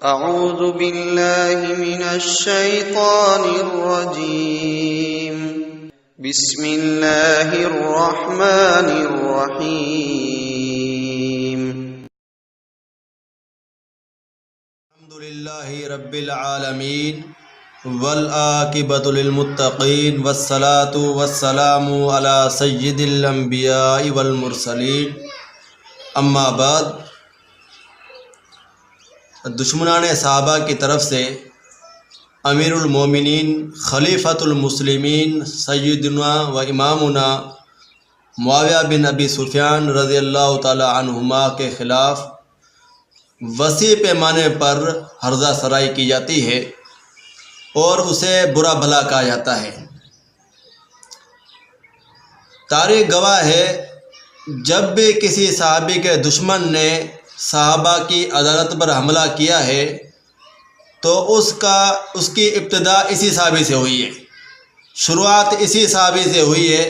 اعوذ باللہ من الشیطان الرجیم بسم اللہ الرحمن الرحیم الحمدللہ رب العالمین والعاقبۃ للمتقین والصلاة والسلام علی سید الانبیاء والمرسلین اما بعد، دشمنان صحابہ کی طرف سے امیر المومنین خلیفۃ المسلمین سیدنا و امامنا معاویہ بن ابی سفیان رضی اللہ تعالی عنہما کے خلاف وسیع پیمانے پر ہرزہ سرائی کی جاتی ہے اور اسے برا بھلا کہا جاتا ہے۔ تاریخ گواہ ہے، جب بھی کسی صحابی کے دشمن نے صحابہ کی عدالت پر حملہ کیا ہے تو اس کی ابتدا اسی صحابی سے ہوئی ہے، شروعات اسی صحابی سے ہوئی ہے۔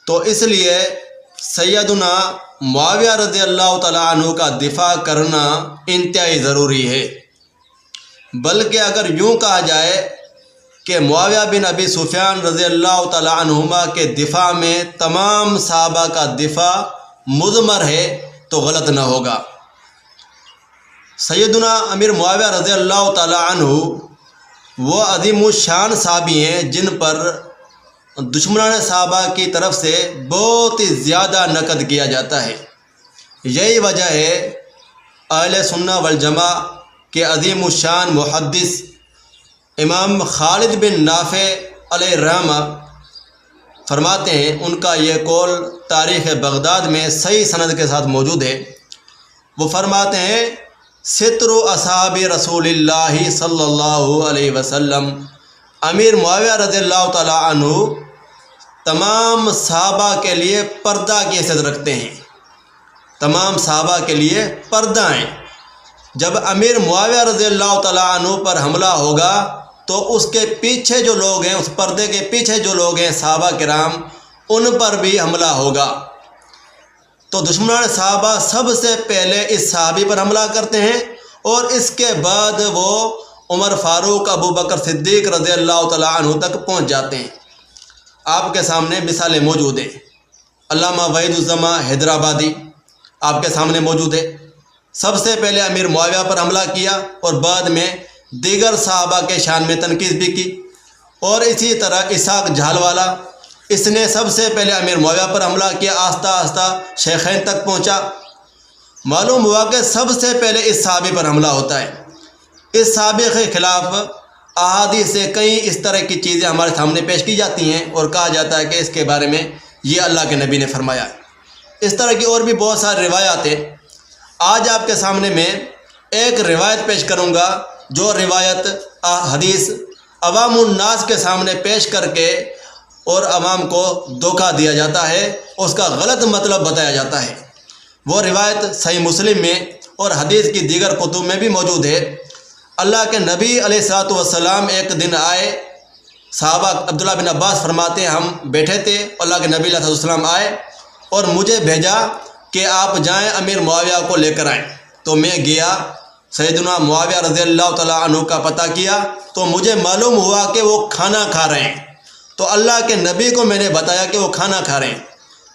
تو اس لیے سیدنا معاویہ رضی اللہ تعالیٰ عنہ کا دفاع کرنا انتہائی ضروری ہے۔ بلکہ اگر یوں کہا جائے کہ معاویہ بن ابی سفیان رضی اللہ تعالیٰ عنہما کے دفاع میں تمام صحابہ کا دفاع مضمر ہے تو غلط نہ ہوگا۔ سیدنا امیر معاویہ رضی اللہ تعالیٰ عنہ وہ عظیم الشان صحابی ہیں جن پر دشمنان صحابہ کی طرف سے بہت ہی زیادہ نقد کیا جاتا ہے۔ یہی وجہ ہے اہل سنہ والجماعہ کے عظیم الشان محدث امام خالد بن نافع علیہ الرحمہ فرماتے ہیں، ان کا یہ قول تاریخ بغداد میں صحیح سند کے ساتھ موجود ہے۔ وہ فرماتے ہیں، ستر اصحاب رسول اللہ صلی اللہ علیہ وسلم، امیر معاویہ رضی اللہ تعالیٰ عنہ تمام صحابہ کے لیے پردہ کی حیثیت رکھتے ہیں، تمام صحابہ کے لیے پردہ ہیں۔ جب امیر معاویہ رضی اللہ تعالیٰ عنہ پر حملہ ہوگا تو اس کے پیچھے جو لوگ ہیں، اس پردے کے پیچھے جو لوگ ہیں صحابہ کرام، ان پر بھی حملہ ہوگا۔ تو دشمنان صحابہ سب سے پہلے اس صحابی پر حملہ کرتے ہیں اور اس کے بعد وہ عمر فاروق، ابو بکر صدیق رضی اللہ تعالیٰ عنہ تک پہنچ جاتے ہیں۔ آپ کے سامنے مثالیں موجود ہیں۔ علامہ وحید الزماں حیدرآبادی آپ کے سامنے موجود ہے۔ سب سے پہلے امیر معاویہ پر حملہ کیا اور بعد میں دیگر صحابہ کے شان میں تنقید بھی کی۔ اور اسی طرح اسحاق جھال والا، اس نے سب سے پہلے امیر معاویہ پر حملہ کیا، آہستہ آہستہ شیخین تک پہنچا۔ معلوم ہوا کہ سب سے پہلے اس صحابی پر حملہ ہوتا ہے۔ اس صحابی کے خلاف احادیث سے کئی اس طرح کی چیزیں ہمارے سامنے پیش کی جاتی ہیں اور کہا جاتا ہے کہ اس کے بارے میں یہ اللہ کے نبی نے فرمایا ہے۔ اس طرح کی اور بھی بہت ساری روایات ہیں۔ آج آپ کے سامنے میں ایک روایت پیش کروں گا، جو روایت حدیث عوام الناس کے سامنے پیش کر کے اور عوام کو دھوکہ دیا جاتا ہے، اس کا غلط مطلب بتایا جاتا ہے۔ وہ روایت صحیح مسلم میں اور حدیث کی دیگر کتب میں بھی موجود ہے۔ اللہ کے نبی علیہ الصلوۃ والسلام ایک دن آئے، صحابہ عبداللہ بن عباس فرماتے ہیں ہم بیٹھے تھے، اللہ کے نبی علیہ الصلوۃ والسلام آئے اور مجھے بھیجا کہ آپ جائیں امیر معاویہ کو لے کر آئیں۔ تو میں گیا، سیدنا معاویہ رضی اللہ تعالیٰ عنہ کا پتہ کیا تو مجھے معلوم ہوا کہ وہ کھانا کھا رہے ہیں۔ تو اللہ کے نبی کو میں نے بتایا کہ وہ کھانا کھا رہے ہیں۔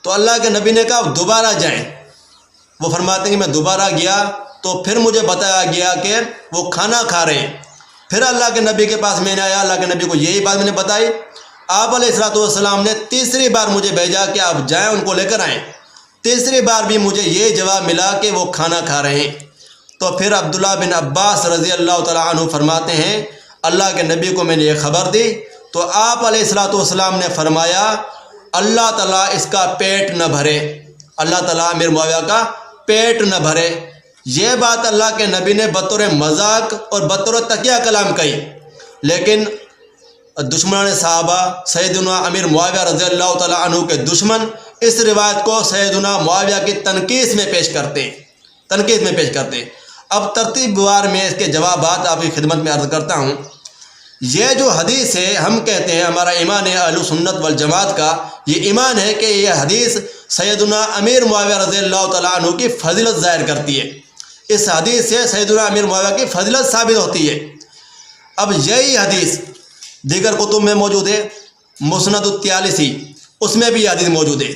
تو اللہ کے نبی نے کہا دوبارہ جائیں۔ وہ فرماتے ہیں کہ میں دوبارہ گیا تو پھر مجھے بتایا گیا کہ وہ کھانا کھا رہے ہیں۔ پھر اللہ کے نبی کے پاس میں نے آیا، اللہ کے نبی کو یہی بات میں نے بتائی۔ آپ علیہ الصلوۃ والسلام نے تیسری بار مجھے بھیجا کہ آپ جائیں ان کو لے کر آئیں۔ تیسری بار بھی مجھے یہ جواب ملا کہ وہ کھانا کھا رہے ہیں۔ تو پھر عبداللہ بن عباس رضی اللہ تعالیٰ عنہ فرماتے ہیں اللہ کے نبی کو میں نے یہ خبر دی تو آپ علیہ الصلوۃ والسلام نے فرمایا اللہ تعالیٰ اس کا پیٹ نہ بھرے، اللہ تعالیٰ امیر معاویہ کا پیٹ نہ بھرے۔ یہ بات اللہ کے نبی نے بطور مذاق اور بطور تقیہ کلام کہی، لیکن دشمنان صحابہ سیدنا امیر معاویہ رضی اللہ تعالیٰ عنہ کے دشمن اس روایت کو سیدنا معاویہ کی تنقید میں پیش کرتے ہیں۔ اب ترتیب وار میں اس کے جوابات آپ کی خدمت میں عرض کرتا ہوں۔ یہ جو حدیث ہے، ہم کہتے ہیں ہمارا ایمان ہے اہل سنت والجماعت کا یہ ایمان ہے کہ یہ حدیث سیدنا امیر معاویہ رضی اللہ تعالیٰ عنہ کی فضیلت ظاہر کرتی ہے۔ اس حدیث سے سیدنا امیر معاویہ کی فضیلت ثابت ہوتی ہے۔ اب یہی حدیث دیگر کتب میں موجود ہے، مسند الطیالسی، اس میں بھی یہ حدیث موجود ہے۔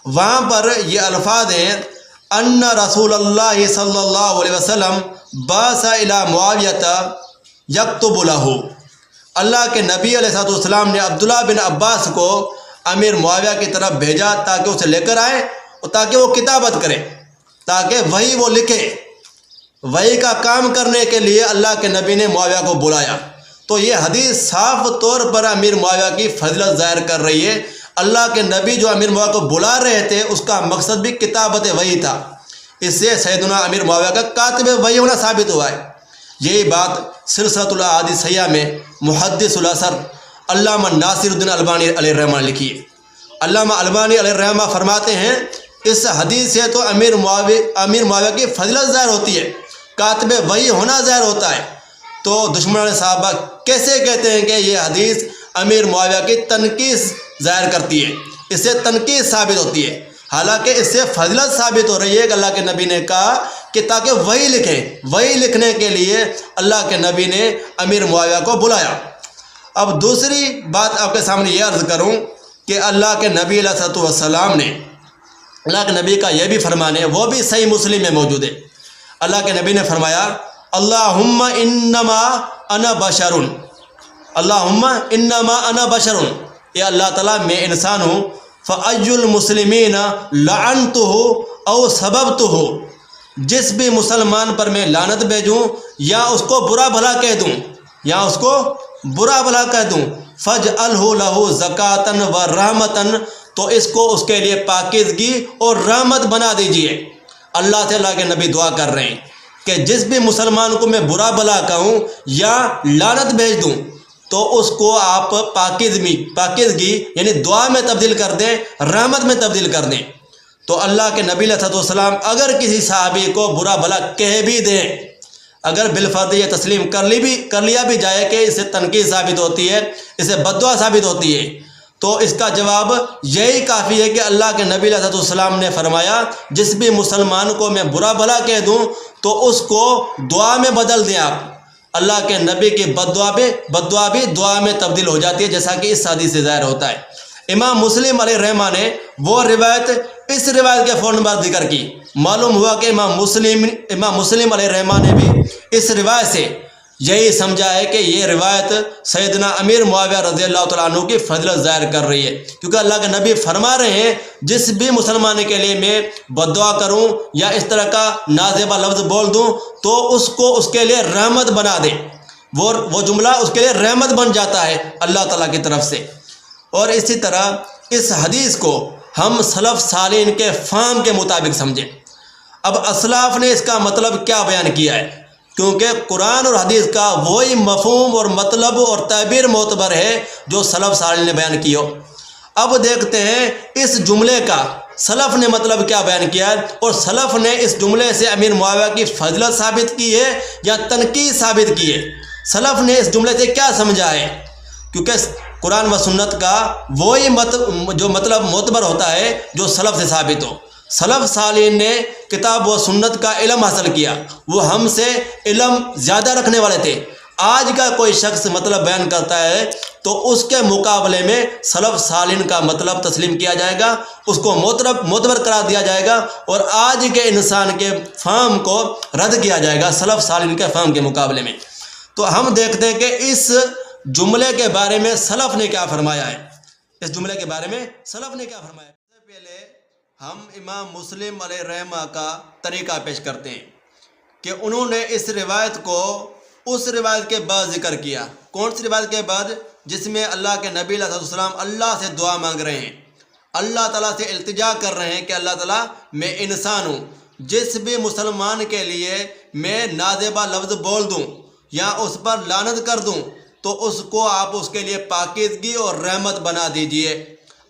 وہاں پر یہ الفاظ ہیں ان رسول اللہ صلی اللہ علیہ وسلم بعث الی معاویہ یکتب لہ، اللہ کے نبی علیہ السلام نے عبداللہ بن عباس کو امیر معاویہ کی طرف بھیجا تاکہ اسے لے کر آئے اور تاکہ وہ کتابت کرے، تاکہ وہی وہ لکھے۔ وہی کا کام کرنے کے لیے اللہ کے نبی نے معاویہ کو بلایا۔ تو یہ حدیث صاف طور پر امیر معاویہ کی فضیلت ظاہر کر رہی ہے۔ اللہ کے نبی جو امیر معاویہ کو بلا رہے تھے اس کا مقصد بھی کتابت وحی تھا، اس سے سیدنا امیر معاویہ کا کاتب وحی ہونا ثابت ہوا ہے۔ یہی بات سلسلہ الاحادیث صحیحہ میں محدث الاثر علامہ ناصر الدین البانی علیہ الرحمہ نے لکھی ہے۔ علامہ البانی علیہ الرحمہ فرماتے ہیں اس حدیث سے تو امیر معاویہ کی فضیلت ظاہر ہوتی ہے، کاتب وحی ہونا ظاہر ہوتا ہے۔ تو دشمنان صحابہ کیسے کہتے ہیں کہ یہ حدیث امیر معاویہ کی تنقیص ظاہر کرتی ہے، اس سے تنقیص ثابت ہوتی ہے، حالانکہ اس سے فضیلت ثابت ہو رہی ہے کہ اللہ کے نبی نے کہا کہ تاکہ وہی لکھیں، وہی لکھنے کے لیے اللہ کے نبی نے امیر معاویہ کو بلایا۔ اب دوسری بات آپ کے سامنے یہ عرض کروں کہ اللہ کے نبی علیہ السلام نے، اللہ کے نبی کا یہ بھی فرمان ہے، وہ بھی صحیح مسلم میں موجود ہے۔ اللہ کے نبی نے فرمایا اللہم انما انا بشر، اللہم انما انا بشر، اے اللہ تعالیٰ میں انسان ہوں، فأی المسلمین لعنتہ او سببتہ، جس بھی مسلمان پر میں لعنت بھیجوں یا اس کو برا بھلا کہہ دوں، فاجعلہ لہ زکاۃ و رحمۃ، تو اس کو اس کے لیے پاکیزگی اور رحمت بنا دیجئے۔ اللہ سے اللہ کے نبی دعا کر رہے ہیں کہ جس بھی مسلمان کو میں برا بھلا کہوں یا لعنت بھیج دوں تو اس کو آپ پاکیزگی یعنی دعا میں تبدیل کر دیں، رحمت میں تبدیل کر دیں۔ تو اللہ کے نبی علیہ السلام اگر کسی صحابی کو برا بھلا کہہ بھی دیں، اگر بالفرض یہ تسلیم کر لیا بھی جائے کہ اس سے تنقید ثابت ہوتی ہے، اس سے بد دعا ثابت ہوتی ہے، تو اس کا جواب یہی کافی ہے کہ اللہ کے نبی علیہ السلام نے فرمایا جس بھی مسلمان کو میں برا بھلا کہہ دوں تو اس کو دعا میں بدل دیں آپ۔ اللہ کے نبی کی بد دعا بھی دعا میں تبدیل ہو جاتی ہے، جیسا کہ اس حدیث سے ظاہر ہوتا ہے۔ امام مسلم علیہ الرحمہ نے وہ روایت اس روایت کے فوراً بعد ذکر کی۔ معلوم ہوا کہ امام مسلم علیہ الرحمہ نے بھی اس روایت سے یہی سمجھا ہے کہ یہ روایت سیدنا امیر معاویہ رضی اللہ تعالیٰ عنہ کی فضیلت ظاہر کر رہی ہے، کیونکہ اللہ کے نبی فرما رہے ہیں جس بھی مسلمان کے لیے میں بد دعا کروں یا اس طرح کا نازیبا لفظ بول دوں تو اس کو اس کے لیے رحمت بنا دیں، وہ جملہ اس کے لیے رحمت بن جاتا ہے اللہ تعالیٰ کی طرف سے۔ اور اسی طرح اس حدیث کو ہم سلف صالحین کے فہم کے مطابق سمجھیں۔ اب اسلاف نے اس کا مطلب کیا بیان کیا ہے، کیونکہ قرآن اور حدیث کا وہی مفہوم اور مطلب اور تعبیر معتبر ہے جو سلف صالحین نے بیان کی ہو۔ اب دیکھتے ہیں اس جملے کا سلف نے مطلب کیا بیان کیا ہے، اور سلف نے اس جملے سے امیر معاویہ کی فضیلت ثابت کی ہے یا تنقید ثابت کی ہے۔ سلف نے اس جملے سے کیا سمجھا ہے، کیونکہ قرآن و سنت کا وہی جو مطلب معتبر ہوتا ہے جو سلف سے ثابت ہو۔ سلف صالحین نے کتاب و سنت کا علم حاصل کیا، وہ ہم سے علم زیادہ رکھنے والے تھے۔ آج کا کوئی شخص مطلب بیان کرتا ہے تو اس کے مقابلے میں سلف صالحین کا مطلب تسلیم کیا جائے گا، اس کو معتبر قرار دیا جائے گا، اور آج کے انسان کے فہم کو رد کیا جائے گا سلف صالحین کے فہم کے مقابلے میں۔ تو ہم دیکھتے ہیں کہ اس جملے کے بارے میں سلف نے کیا فرمایا ہے، اس جملے کے بارے میں سلف نے کیا فرمایا ہے۔ سب سے پہلے ہم امام مسلم علیہ الرحمہ کا طریقہ پیش کرتے ہیں کہ انہوں نے اس روایت کو اس روایت کے بعد ذکر کیا۔ کون سی روایت کے بعد؟ جس میں اللہ کے نبی علیہ السلام اللہ سے دعا مانگ رہے ہیں، اللہ تعالیٰ سے التجا کر رہے ہیں کہ اللہ تعالیٰ میں انسان ہوں، جس بھی مسلمان کے لیے میں نازیبا لفظ بول دوں یا اس پر لعنت کر دوں تو اس کو آپ اس کے لیے پاکیزگی اور رحمت بنا دیجئے،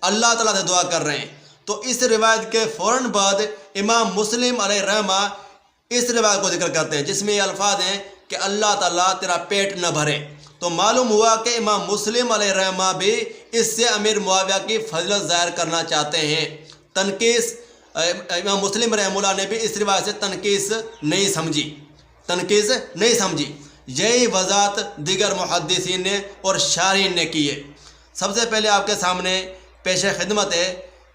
اللہ تعالیٰ سے دعا کر رہے ہیں۔ تو اس روایت کے فوراً بعد امام مسلم علیہ الرحمہ اس روایت کو ذکر کرتے ہیں جس میں یہ الفاظ ہیں کہ اللہ تعالیٰ تیرا پیٹ نہ بھرے۔ تو معلوم ہوا کہ امام مسلم علیہ الرحمہ بھی اس سے امیر معاویہ کی فضیلت ظاہر کرنا چاہتے ہیں، تنقیص امام مسلم رحمہ اللہ نے بھی اس روایت سے تنقیص نہیں سمجھی. یہی وضاحت دیگر محدثین نے اور شارحین نے کی ہے. سب سے پہلے آپ کے سامنے پیش خدمت ہے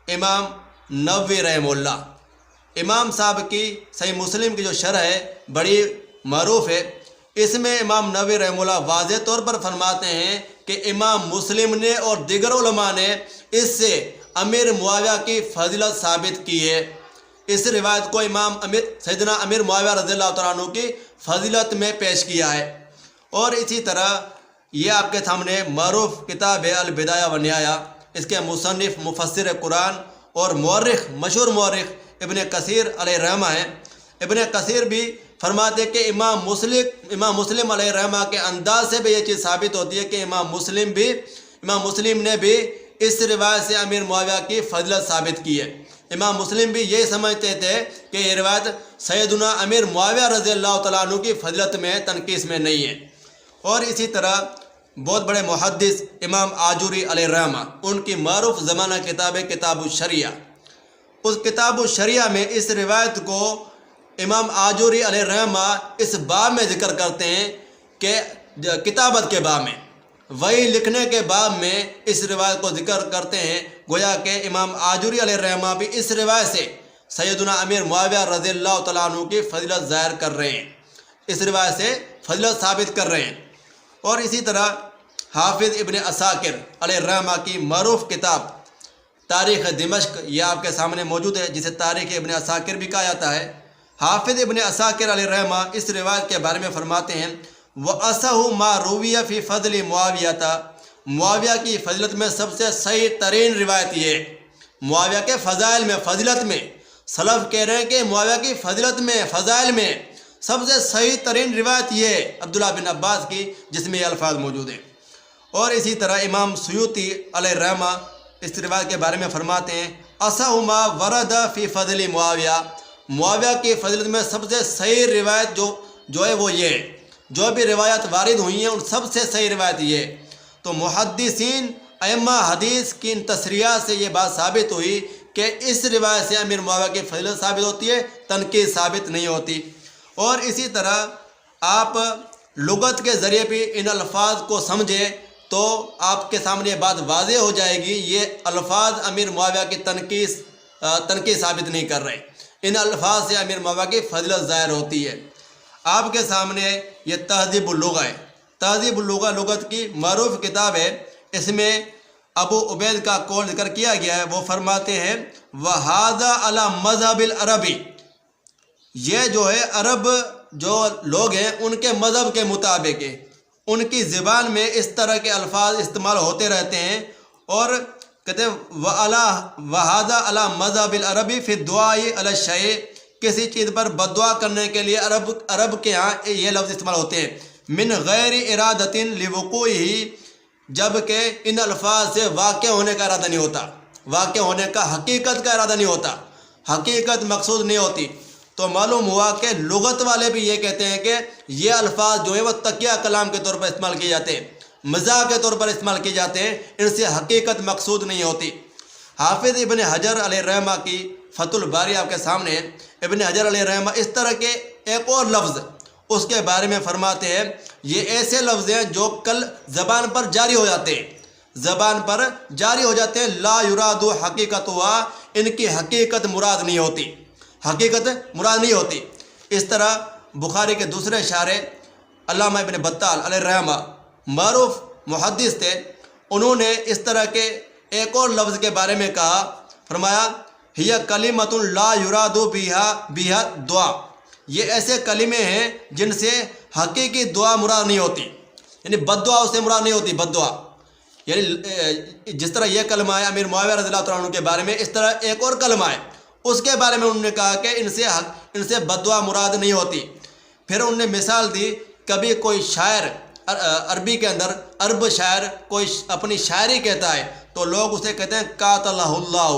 امام نووی رحمہ اللہ. امام صاحب کی صحیح مسلم کی جو شرح ہے بڑی معروف ہے. اس میں امام نووی رحمہ اللہ واضح طور پر فرماتے ہیں کہ امام مسلم نے اور دیگر علماء نے اس سے امیر معاویہ کی فضیلت ثابت کی ہے. اس روایت کو سیدنا امیر معاویہ رضی اللہ تعالیٰ عنہ کی فضیلت میں پیش کیا ہے. اور اسی طرح یہ آپ کے سامنے معروف کتاب ہے البدایہ والنہایہ. اس کے مصنف مفسر قرآن اور مشہور مورخ ابن کثیر علیہ رحمہ ہیں. ابن کثیر بھی فرماتے کہ امام مسلم علیہ رحمہ کے انداز سے بھی یہ چیز ثابت ہوتی ہے کہ امام مسلم نے بھی اس روایت سے امیر معاویہ کی فضیلت ثابت کی ہے. امام مسلم بھی یہ سمجھتے تھے کہ یہ روایت سیدنا امیر معاویہ رضی اللہ تعالیٰ عنہ کی فضیلت میں تنقیص میں نہیں ہے. اور اسی طرح بہت بڑے محدث امام آجوری علیہ رحمہ، ان کی معروف زمانہ کتاب ہے کتاب الشریعہ. اس کتاب الشریعہ میں اس روایت کو امام آجوری علیہ رحمہ اس باب میں ذکر کرتے ہیں کہ کتابت کے باب میں، وہی لکھنے کے باب میں اس روایت کو ذکر کرتے ہیں. گویا کہ امام آجوری علیہ رحمہ بھی اس روایت سے سیدنا امیر معاویہ رضی اللہ تعالیٰ عنہ کی فضیلت ظاہر کر رہے ہیں، اس روایت سے فضیلت ثابت کر رہے ہیں. اور اسی طرح حافظ ابن عساکر علیہ رحمہ کی معروف کتاب تاریخ دمشق یہ آپ کے سامنے موجود ہے، جسے تاریخ ابن عساکر بھی کہا جاتا ہے. حافظ ابن عساکر علیہ رحمہ اس روایت کے بارے میں فرماتے ہیں وَأَصَحُ مَا رُوِيَ فِي فَضْلِ مُعَاوِيَةَ. معاویہ کی فضیلت میں سب سے صحیح ترین روایت یہ ہے. معاویہ کے فضائل میں، فضیلت میں، سلف کہہ رہے ہیں کہ معاویہ کی فضیلت میں، فضائل میں سب سے صحیح ترین روایت یہ ہے عبداللہ بن عباس کی، جس میں یہ الفاظ موجود ہیں. اور اسی طرح امام سیوطی علیہ رحمہ اس روایت کے بارے میں فرماتے ہیں اصح ما ورد فی فضل معاویہ. معاویہ کی فضیلت میں سب سے صحیح روایت جو ہے وہ یہ ہے، جو بھی روایت وارد ہوئی ہیں ان سب سے صحیح روایت یہ ہے. تو محدثین ائمہ حدیث کی ان تصریحات سے یہ بات ثابت ہوئی کہ اس روایت سے امیر معاویہ کی فضیلت ثابت ہوتی ہے، تنقیص ثابت نہیں ہوتی. اور اسی طرح آپ لغت کے ذریعے بھی ان الفاظ کو سمجھیں تو آپ کے سامنے یہ بات واضح ہو جائے گی. یہ الفاظ امیر معاویہ کی تنقیص ثابت نہیں کر رہے، ان الفاظ سے امیر معاویہ کی فضیلت ظاہر ہوتی ہے. آپ کے سامنے یہ تہذیب اللغہ ہے. تہذیب اللغہ لغت کی معروف کتاب ہے. اس میں ابو عبید کا قول ذکر کیا گیا ہے. وہ فرماتے ہیں وَهَذَا عَلَى مَذْهَبِ الْعَرَبِ. یہ جو ہے عرب جو لوگ ہیں ان کے مذہب کے مطابق ہے، ان کی زبان میں اس طرح کے الفاظ استعمال ہوتے رہتے ہیں. اور کہتے ہیں وَهَذَا عَلَى مَذْهَبِ الْعَرَبِ فِي الدُّعَاءِ عَلَى الشَّيْءِ. کسی چیز پر بد دعا کرنے کے لیے عرب کے ہاں یہ لفظ استعمال ہوتے ہیں من غیر ارادۃ لوقوعہ، جبکہ ان الفاظ سے واقع ہونے کا ارادہ نہیں ہوتا، واقع ہونے کا حقیقت کا ارادہ نہیں ہوتا، حقیقت مقصود نہیں ہوتی. تو معلوم ہوا کہ لغت والے بھی یہ کہتے ہیں کہ یہ الفاظ جو ہیں وہ تکیہ کلام کے طور پر استعمال کیے جاتے ہیں، مزاح کے طور پر استعمال کیے جاتے ہیں، ان سے حقیقت مقصود نہیں ہوتی. حافظ ابن حجر علیہ رحمہ کی فتح الباری آپ کے سامنے ہے. ابن حجر علیہ رحمہ اس طرح کے ایک اور لفظ اس کے بارے میں فرماتے ہیں یہ ایسے لفظ ہیں جو کل زبان پر جاری ہو جاتے ہیں، زبان پر جاری ہو جاتے ہیں. لا یراد حقیقتها، ان کی حقیقت مراد نہیں ہوتی، حقیقت مراد نہیں ہوتی. اس طرح بخاری کے دوسرے شارح علامہ ابن بطال علیہ رحمہ معروف محدث تھے. انہوں نے اس طرح کے ایک اور لفظ کے بارے میں کہا، فرمایا ہی کلمۃ لا یراد بہا دعا. یہ ایسے کلمے ہیں جن سے حقیقی دعا مراد نہیں ہوتی، یعنی بد دعا اس سے مراد نہیں ہوتی. بد دعا یعنی جس طرح یہ کلمہ ہے امیر معاویہ رضی اللہ تعالیٰ عنہ کے بارے میں، اس طرح ایک اور کلمہ ہے اس کے بارے میں انہوں نے کہا کہ ان سے بد دعا مراد نہیں ہوتی. پھر انہوں نے مثال دی، کبھی کوئی شاعر عربی کے اندر عرب شاعر کوئی اپنی شاعری کہتا ہے تو لوگ اسے کہتے ہیں قاتلہ اللہ،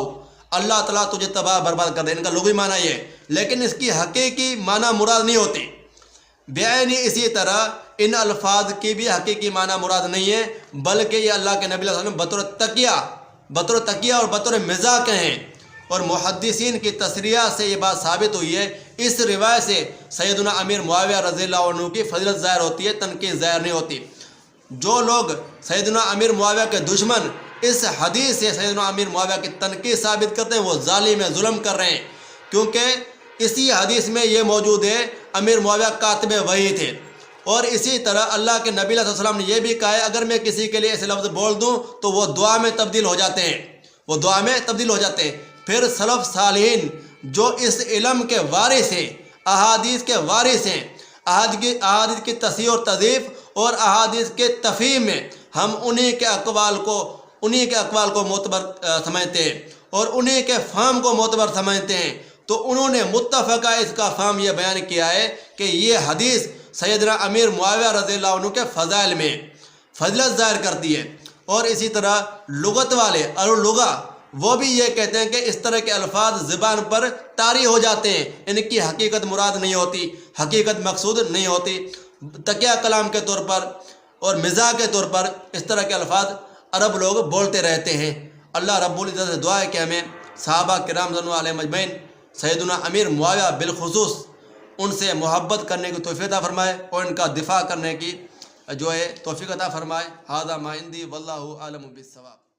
اللہ تعالیٰ تجھے تباہ برباد کر دے. ان کا لغوی معنی یہ ہے، لیکن اس کی حقیقی معنی مراد نہیں ہوتی. بعینی اسی طرح ان الفاظ کی بھی حقیقی معنی مراد نہیں ہے، بلکہ یہ اللہ کے نبی صلی اللہ علیہ وسلم بطور تقیہ اور بطور مزاح کہیں. اور محدثین کی تصریح سے یہ بات ثابت ہوئی ہے۔ اس روایت سے سیدنا امیر معاویہ رضی اللہ عنہ کی فضیلت ظاہر ہوتی ہے، تنقید ظاہر نہیں ہوتی۔ جو لوگ سیدنا امیر معاویہ کے دشمن اس حدیث سے سیدنا امیر معاویہ کی تنقید ثابت کرتے ہیں، وہ ظالم ہیں، ظلم کر رہے ہیں، کیونکہ اسی حدیث میں یہ موجود ہے امیر معاویہ کاتب وحی تھے۔ اور اسی طرح اللہ کے نبی علیہ السلام نے یہ بھی کہا ہے اگر میں کسی کے لیے ایسے لفظ بول دوں تو وہ دعا میں تبدیل ہو جاتے ہیں، وہ دعا میں تبدیل ہو جاتے ہیں۔ پھر سلف صالحین جو اس علم کے وارث ہیں، احادیث کے وارث ہیں، احادیث کی تصحیح اور تضعیف اور احادیث کے تفہیم میں ہم انہی کے اقوال کو معتبر سمجھتے ہیں اور انہی کے فہم کو معتبر سمجھتے ہیں۔ تو انہوں نے متفقہ اس کا فہم یہ بیان کیا ہے کہ یہ حدیث سیدنا امیر معاویہ رضی اللہ عنہ کے فضائل میں فضیلت ظاہر کرتی ہے۔ اور اسی طرح لغت والے اللغہ وہ بھی یہ کہتے ہیں کہ اس طرح کے الفاظ زبان پر طاری ہو جاتے ہیں، ان کی حقیقت مراد نہیں ہوتی، حقیقت مقصود نہیں ہوتی، تکیہ کلام کے طور پر اور مزاح کے طور پر اس طرح کے الفاظ عرب لوگ بولتے رہتے ہیں۔ اللہ رب العزت سے دعا ہے کہ ہمیں صحابہ کرام رضوان اللہ علیہم اجمعین، سیدنا امیر معاویہ بالخصوص ان سے محبت کرنے کی توفیق عطا فرمائے اور ان کا دفاع کرنے کی جو ہے توفیق عطا فرمائے۔ ھذا ما عندی واللہ اعلم بالصواب۔